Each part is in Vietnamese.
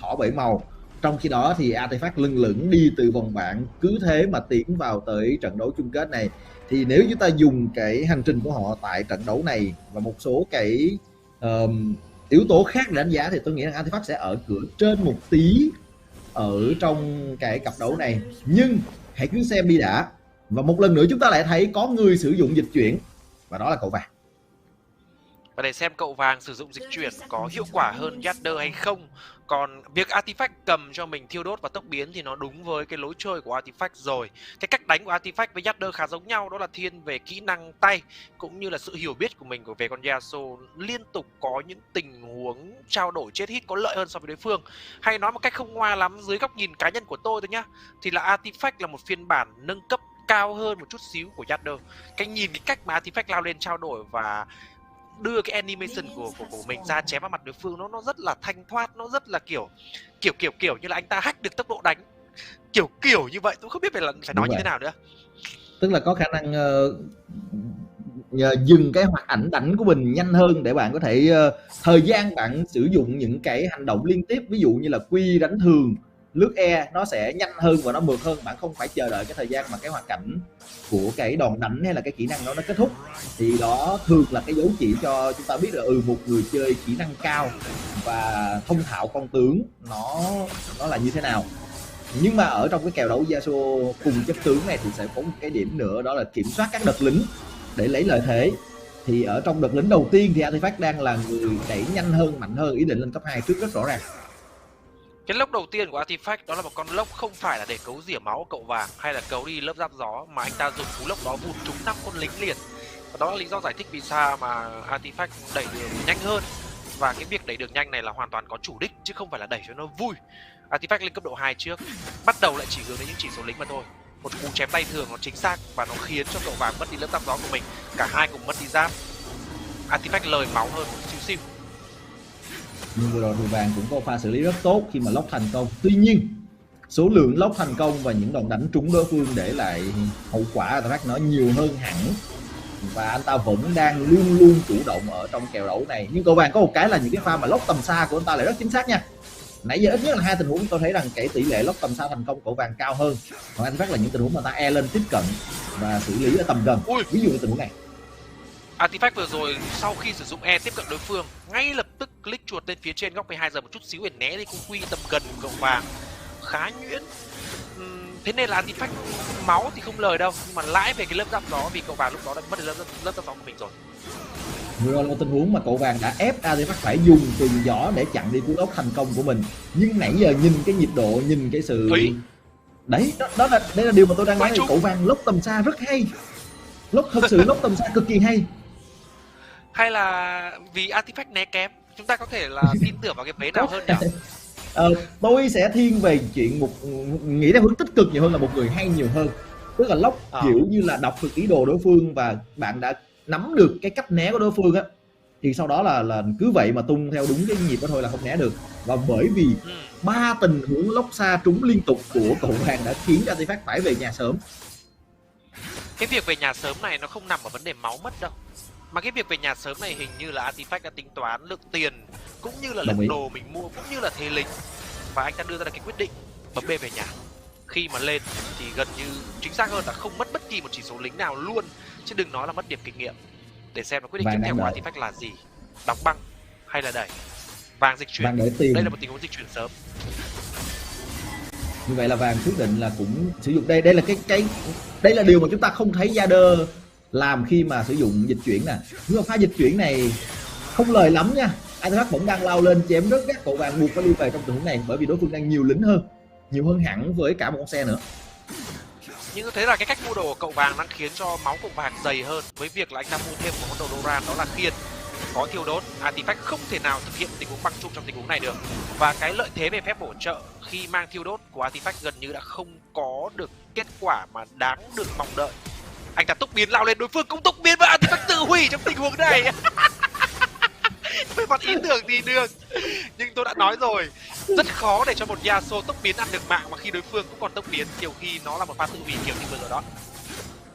thỏ bảy màu. Trong khi đó thì Artifact lưng lửng đi từ vòng bảng, cứ thế mà tiến vào tới trận đấu chung kết này. Thì nếu chúng ta dùng cái hành trình của họ tại trận đấu này và một số cái yếu tố khác để đánh giá, thì tôi nghĩ rằng Artifact sẽ ở cửa trên một tí ở trong cái cặp đấu này. Nhưng hãy cứ xem đi đã. Và một lần nữa chúng ta lại thấy có người sử dụng dịch chuyển, và đó là cậu vàng. Và để xem cậu vàng sử dụng dịch chuyển có hiệu quả hơn Yadder hay không. Còn việc Artifact cầm cho mình thiêu đốt và tốc biến thì nó đúng với cái lối chơi của Artifact rồi. Cái cách đánh của Artifact với Yadder khá giống nhau, đó là thiên về kỹ năng tay cũng như là sự hiểu biết của mình về con Yasuo, liên tục có những tình huống trao đổi chết hit có lợi hơn so với đối phương. Hay nói một cách không ngoa lắm, dưới góc nhìn cá nhân của tôi thôi nhá, thì là Artifact là một phiên bản nâng cấp cao hơn một chút xíu của Yadder. Cái nhìn cái cách mà Artifact lao lên trao đổi và đưa cái animation của mình ra chém vào mặt đối phương nó rất là thanh thoát, nó rất là kiểu như là anh ta hack được tốc độ đánh, kiểu như vậy. Tôi không biết phải nói như thế nào nữa. Tức là có khả năng dừng cái hoạt ảnh đánh của mình nhanh hơn để bạn có thể thời gian bạn sử dụng những cái hành động liên tiếp, ví dụ như là quy đánh thường, lướt E, nó sẽ nhanh hơn và nó mượt hơn. Bạn không phải chờ đợi cái thời gian mà cái hoạt cảnh của cái đòn đánh hay là cái kỹ năng nó kết thúc. Thì đó thường là cái dấu chỉ cho chúng ta biết là một người chơi kỹ năng cao và thông thạo con tướng nó là như thế nào. Nhưng mà ở trong cái kèo đấu Yasuo cùng chất tướng này thì sẽ có một cái điểm nữa, đó là kiểm soát các đợt lính để lấy lợi thế. Thì ở trong đợt lính đầu tiên thì Artifact đang là người đẩy nhanh hơn, mạnh hơn, ý định lên cấp 2 trước rất rõ ràng. Cái lốc đầu tiên của Artifact đó là một con lốc không phải là để cấu rỉa máu cậu vàng hay là cấu đi lớp giáp gió, mà anh ta dùng cú lốc đó vụt trúng 5 con lính liền. Và đó là lý do giải thích vì sao mà Artifact đẩy đường nhanh hơn. Và cái việc đẩy đường nhanh này là hoàn toàn có chủ đích chứ không phải là đẩy cho nó vui. Artifact lên cấp độ 2 trước, bắt đầu lại chỉ hướng đến những chỉ số lính mà thôi. Một cú chém tay thường nó chính xác và nó khiến cho cậu vàng mất đi lớp giáp gió của mình. Cả hai cùng mất đi giáp. Artifact lời máu hơn một xíu xíu. Nhưng vừa rồi thì vàng cũng có pha xử lý rất tốt khi mà lốc thành công. Tuy nhiên số lượng lốc thành công và những đòn đánh trúng đối phương để lại hậu quả Artifact nó nhiều hơn hẳn, và anh ta vẫn đang luôn luôn chủ động ở trong kèo đấu này. Nhưng cậu vàng có một cái là những cái pha mà lốc tầm xa của anh ta lại rất chính xác nha. Nãy giờ ít nhất là 2 tình huống tôi thấy rằng cái tỷ lệ lốc tầm xa thành công của vàng cao hơn. Còn Artifact là những tình huống mà ta e lên tiếp cận và xử lý ở tầm gần. Ví dụ như tình huống này, Artifact vừa rồi sau khi sử dụng E tiếp cận đối phương, ngay lập tức click chuột lên phía trên góc 12 giờ một chút xíu để né đi cung quy tầm gần của cậu vàng, khá nhuyễn. Thế nên là Artifact máu thì không lời đâu, nhưng mà lãi về cái lớp giáp gió vì cậu vàng lúc đó đã mất được lớp giáp gió của mình rồi. vừa rồi là một tình huống mà cậu vàng đã ép Artifact phải dùng tường gió để chặn đi cú lốc thành công của mình. Nhưng nãy giờ nhìn cái nhịp độ, nhìn cái sự đấy, đây là điều mà tôi đang nói. Cậu vàng lốc tầm xa rất hay, thật sự lốc tầm xa cực kỳ hay. Hay là vì Artifact né kém, chúng ta có thể là tin tưởng vào cái vế nào hơn nhỉ? Tôi sẽ thiên về chuyện nghĩ theo hướng tích cực nhiều hơn là một người hay nhiều hơn. Tức là lốc kiểu như là đọc được ý đồ đối phương và bạn đã nắm được cái cách né của đối phương á, thì sau đó là cứ vậy mà tung theo đúng cái nhịp đó thôi là không né được. Và bởi vì 3 tình huống lốc xa trúng liên tục của cậu vàng đã khiến Artifact phải về nhà sớm. Cái việc về nhà sớm này nó không nằm ở vấn đề máu mất đâu, mà cái việc về nhà sớm này hình như là Artifact đã tính toán lượng tiền cũng như là lượng đồ mình mua cũng như là thế lính, và anh ta đưa ra được cái quyết định bấm B về nhà. Khi mà lên thì gần như chính xác hơn là không mất bất kỳ một chỉ số lính nào luôn, chứ đừng nói là mất điểm kinh nghiệm. Để xem là quyết định tiếp theo của Artifact là gì, đóng băng hay là đẩy. Vàng dịch chuyển, đây là một tình huống dịch chuyển sớm. Như vậy là vàng quyết định là cũng sử dụng đây là đây là điều mà chúng ta không thấy Yadder làm khi mà sử dụng dịch chuyển nè. Nhưng mà pha dịch chuyển này không lời lắm nha. Artifact vẫn đang lao lên chém rất gắt cậu vàng, buộc phải đi về trong tình huống này bởi vì đối phương đang nhiều lính hơn, nhiều hơn hẳn với cả một con xe nữa. Nhưng thế là cái cách mua đồ của cậu vàng đang khiến cho máu cậu vàng dày hơn, với việc là anh ta mua thêm một món đồ Doran đó là khiên có thiêu đốt. Artifact không thể nào thực hiện tình huống băng trụ trong tình huống này được, và cái lợi thế về phép bổ trợ khi mang thiêu đốt của Artifact gần như đã không có được kết quả mà đáng được mong đợi. Anh ta tốc biến lao lên, đối phương cũng tốc biến và Artifact tự hủy trong tình huống này. Về mặt ý tưởng thì được, nhưng tôi đã nói rồi, rất khó để cho một Yasuo tốc biến ăn được mạng mà khi đối phương cũng còn tốc biến. Nhiều khi nó là một pha tự hủy kiểu như vừa rồi đó.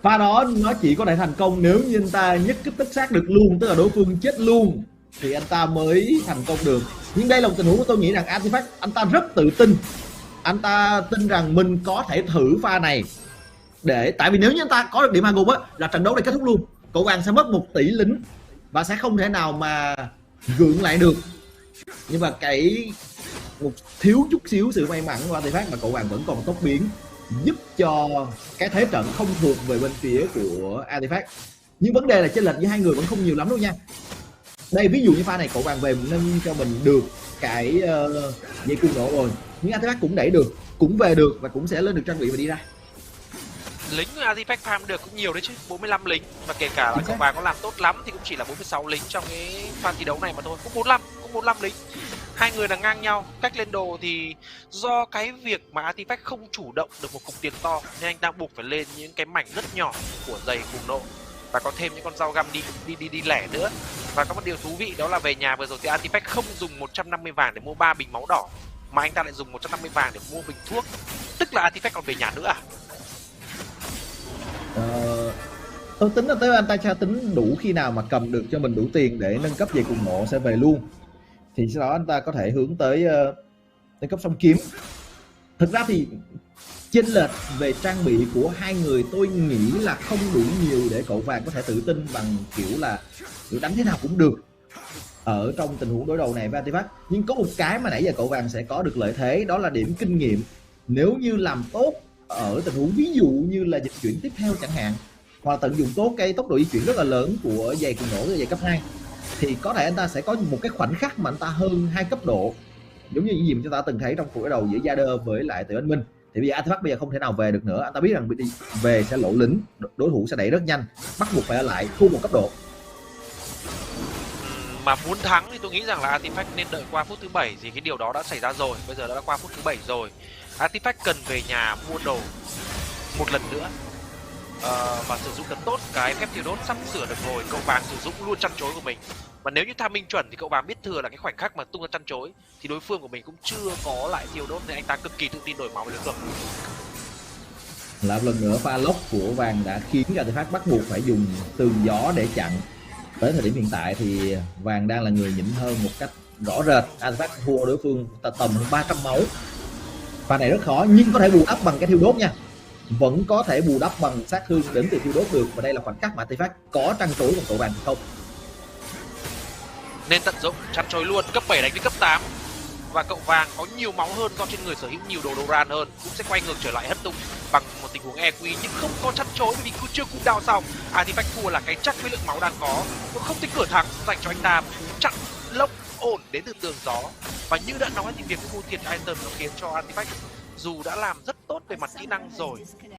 Pha đó nó chỉ có thể thành công nếu như anh ta nhất kích tất sát được luôn, tức là đối phương chết luôn thì anh ta mới thành công được. Nhưng đây là một tình huống của tôi nghĩ rằng Artifact anh ta rất tự tin, anh ta tin rằng mình có thể thử pha này, để tại vì nếu như anh ta có được điểm hạ gục á là trận đấu này kết thúc luôn, cậu vàng sẽ mất 1 tỷ lính và sẽ không thể nào mà gượng lại được. Nhưng mà cái một thiếu chút xíu sự may mắn của Artifact mà cậu vàng vẫn còn tốc biến, giúp cho cái thế trận không thuộc về bên phía của Artifact. Nhưng vấn đề là chênh lệch giữa hai người vẫn không nhiều lắm đâu nha. Đây ví dụ như pha này cậu vàng về nâng cho mình được cái dây cung nổ rồi, nhưng Artifact cũng đẩy được, cũng về được và cũng sẽ lên được trang bị và đi ra. Lính của Artifact farm được cũng nhiều đấy chứ, 45 lính, và kể cả là cậu vàng có làm tốt lắm thì cũng chỉ là 46 lính trong cái pha thi đấu này mà thôi, cũng 45 lính. Hai người là ngang nhau. Cách lên đồ thì do cái việc mà Artifact không chủ động được một cục tiền to nên anh ta buộc phải lên những cái mảnh rất nhỏ của giày cùng nộ và có thêm những con dao găm đi lẻ nữa. Và có một điều thú vị đó là về nhà vừa rồi thì Artifact không dùng 150 vàng để mua 3 bình máu đỏ, mà anh ta lại dùng 150 vàng để mua bình thuốc, tức là Artifact còn về nhà nữa à? Tôi tính là tới anh ta cho tính đủ khi nào mà cầm được cho mình đủ tiền để nâng cấp về cùng nộ sẽ về luôn, thì sau đó anh ta có thể hướng tới nâng cấp song kiếm. Thực ra thì chênh lệch về trang bị của hai người tôi nghĩ là không đủ nhiều để cậu vàng có thể tự tin bằng kiểu là đánh thế nào cũng được ở trong tình huống đối đầu này với Artifact. Nhưng có một cái mà nãy giờ cậu vàng sẽ có được lợi thế, đó là điểm kinh nghiệm. Nếu như làm tốt ở tình huống ví dụ như là dịch chuyển tiếp theo chẳng hạn, hoặc là tận dụng tốt cái tốc độ di chuyển rất là lớn của giày cùng nổ, giày cấp 2, thì có thể anh ta sẽ có một cái khoảnh khắc mà anh ta hơn 2 cấp độ, giống như những gì mà chúng ta từng thấy trong cuộc đối đầu giữa Yader với lại Tử Anh Minh. Thì bây giờ Artifact bây giờ không thể nào về được nữa, anh ta biết rằng về sẽ lỗ lính, đối thủ sẽ đẩy rất nhanh, bắt buộc phải ở lại thua một cấp độ. Mà muốn thắng thì tôi nghĩ rằng là Artifact nên đợi qua phút thứ 7, thì cái điều đó đã xảy ra rồi. Bây giờ đã qua phút thứ 7 rồi, Artifact cần về nhà mua đồ một lần nữa và sử dụng thật tốt cái phép thiêu đốt sắp sửa được rồi. Cậu vàng sử dụng luôn chăn chối của mình, và nếu như tham minh chuẩn thì cậu vàng biết thừa là cái khoảnh khắc mà tung ra chăn chối thì đối phương của mình cũng chưa có lại thiêu đốt, nên anh ta cực kỳ tự tin đổi máu với được. Lại một lần nữa pha lốc của vàng đã khiến cho Artifact bắt buộc phải dùng tường gió để chặn. Tới thời điểm hiện tại thì vàng đang là người nhỉnh hơn một cách rõ rệt. Artifact thua đối phương tầm hơn 300 máu. Pha này rất khó nhưng có thể bù đắp bằng cái thiêu đốt nha, vẫn có thể bù đắp bằng sát thương đến từ thiêu đốt được. Và đây là khoảnh khắc mà Artifact có trăn trối còn cậu vàng không. Nên tận dụng chăn trối luôn, cấp 7 đánh với cấp 8, và cậu vàng có nhiều máu hơn do trên người sở hữu nhiều đồ Doran hơn, cũng sẽ quay ngược trở lại hất tung bằng một tình huống EQ, nhưng không có chăn trối vì chưa cung đao xong. Artifact thua là cái chắc với lượng máu đang có, tôi không thích cửa thắng dành cho anh ta. Chặn lốc ổn đến từ tường gió, và như đã nói thì việc mua thiệt item nó khiến cho Artifact dù đã làm rất tốt về mặt kỹ năng rồi